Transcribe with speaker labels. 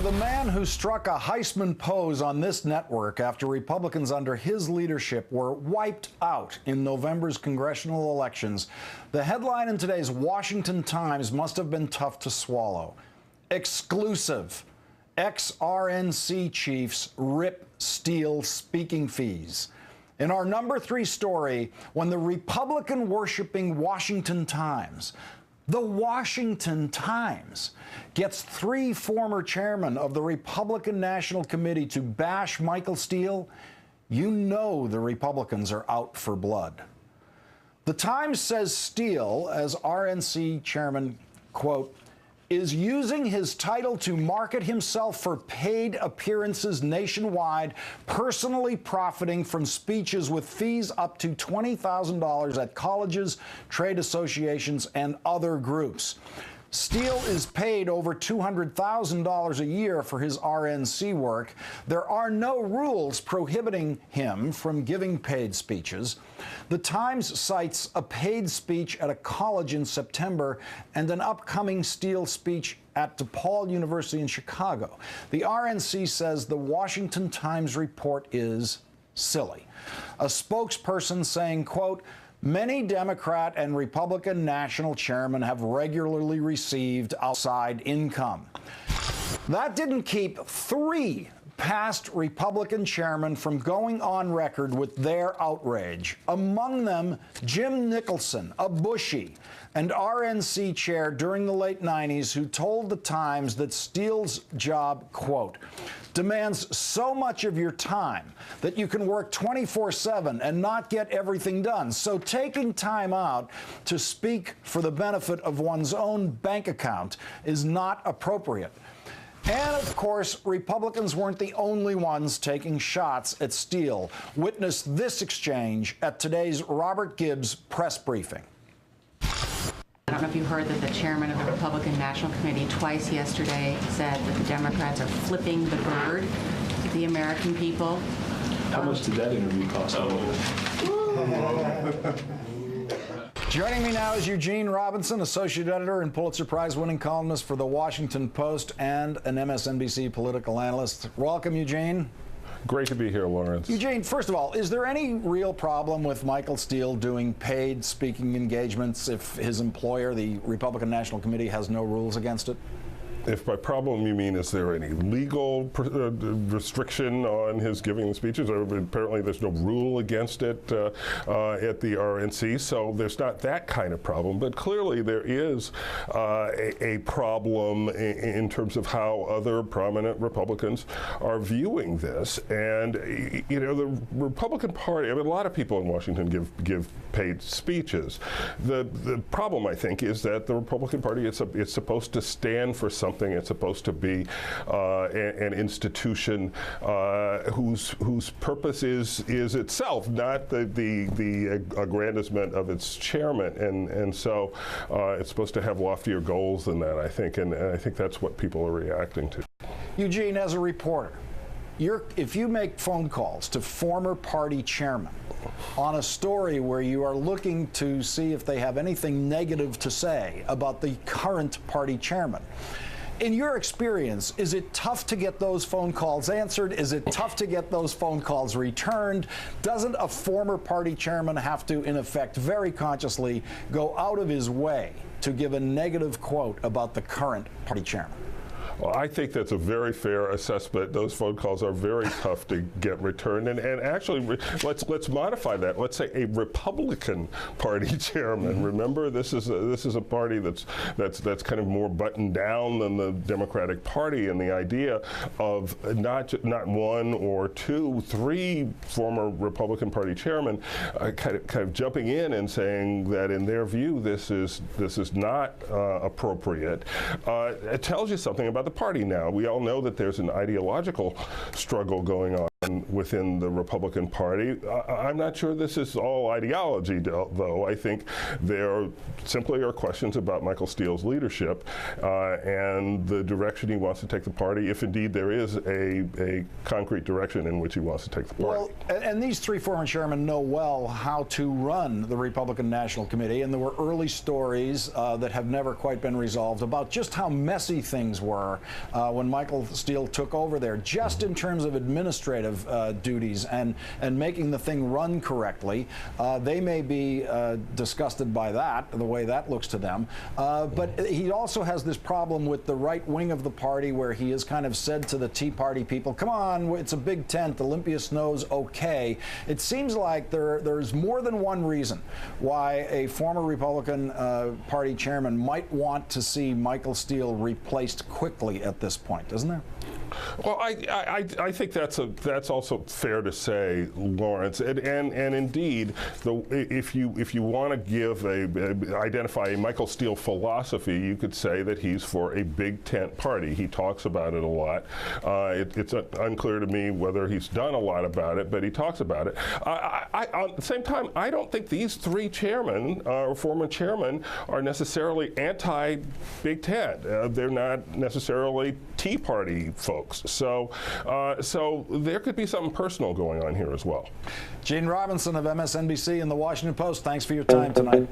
Speaker 1: the man who struck a Heisman pose on this network after Republicans under his leadership were wiped out in November's congressional elections, the headline in today's Washington Times must have been tough to swallow. Exclusive. Ex-RNC chiefs rip Steele speaking fees. In our number 3 story, when the Republican-worshipping Washington Times, the Washington Times, gets 3 former chairmen of the Republican National Committee to bash Michael Steele, you know the Republicans are out for blood. The Times says Steele, as RNC chairman, quote, is using his title to market himself for paid appearances nationwide, personally profiting from speeches with fees up to $20,000 at colleges, trade associations, and other groups. Steele is paid over $200,000 a year for his RNC work. There are no rules prohibiting him from giving paid speeches. The Times cites a paid speech at a college in September and an upcoming Steele speech at DePaul University in Chicago. The RNC says the Washington Times report is silly. A spokesperson saying, quote, many Democrat and Republican national chairmen have regularly received outside income. That didn't keep 3 past Republican chairmen from going on record with their outrage. Among them, Jim Nicholson, a Bushie and RNC chair during the late 90s, who told the Times that Steele's job, quote, demands so much of your time that you can work 24/7 and not get everything done. So taking time out to speak for the benefit of one's own bank account is not appropriate. And, of course, Republicans weren't the only ones taking shots at Steele. Witness this exchange at today's Robert Gibbs press briefing.
Speaker 2: I don't know if you heard that the chairman of the Republican National Committee twice yesterday said that the Democrats are flipping the bird to the American people.
Speaker 3: How much did that interview cost?
Speaker 1: Joining me now is Eugene Robinson, associate editor and Pulitzer Prize-winning columnist for The Washington Post and an MSNBC political analyst. Welcome, Eugene.
Speaker 4: Great to be here, Lawrence.
Speaker 1: Eugene, first of all, is there any real problem with Michael Steele doing paid speaking engagements if his employer, the Republican National Committee, has no rules against it?
Speaker 4: If by problem you mean, is there any legal restriction on his giving speeches? Apparently there's no rule against it at the RNC, so there's not that kind of problem. But clearly there is a problem in terms of how other prominent Republicans are viewing this. And, you know, the Republican Party, I mean, a lot of people in Washington give paid speeches. The problem, I think, is that the Republican Party is supposed to stand for something. It's supposed to be an institution whose purpose is itself, not the aggrandizement of its chairman, and so it's supposed to have loftier goals than that, I think, and I think that's what people are reacting to.
Speaker 1: Eugene, as a reporter, if you make phone calls to former party chairmen on a story where you are looking to see if they have anything negative to say about the current party chairman, in your experience, is it tough to get those phone calls answered? Is it tough to get those phone calls returned? Doesn't a former party chairman have to, in effect, very consciously go out of his way to give a negative quote about the current party chairman?
Speaker 4: Well, I think that's a very fair assessment. Those phone calls are very tough to get returned, and actually, let's modify that. Let's say a Republican Party chairman. Mm-hmm. Remember, this is a party that's kind of more buttoned down than the Democratic Party, and the idea of not 1 or 2, 3 former Republican Party chairmen kind of jumping in and saying that in their view this is not appropriate. It tells you something about the party now. We all know that there's an ideological struggle going on. within the Republican Party. I'm not sure this is all ideology, though. I think there simply are questions about Michael Steele's leadership and the direction he wants to take the party, if indeed there is a concrete direction in which he wants to take the party.
Speaker 1: Well, and these three former chairmen know well how to run the Republican National Committee, and there were early stories that have never quite been resolved about just how messy things were when Michael Steele took over there, just in terms of administrative duties and making the thing run correctly. They may be disgusted by that, the way that looks to them. But he also has this problem with the right wing of the party, where he has kind of said to the Tea Party people, come on, it's a big tent, Olympia snow's okay. It seems like there's more than one reason why a former Republican Party chairman might want to see Michael Steele replaced quickly at this point, doesn't there?
Speaker 4: Well, I think that's also fair to say, Lawrence, and indeed, if you want to identify a Michael Steele philosophy, you could say that he's for a big tent party. He talks about it a lot. It's unclear to me whether he's done a lot about it, but he talks about it. At the same time, I don't think these three chairmen, or former chairmen, are necessarily anti-big tent. They're not necessarily Tea Party folks. So there could be something personal going on here as well.
Speaker 1: Gene Robinson of MSNBC and the Washington Post, thanks for your time tonight.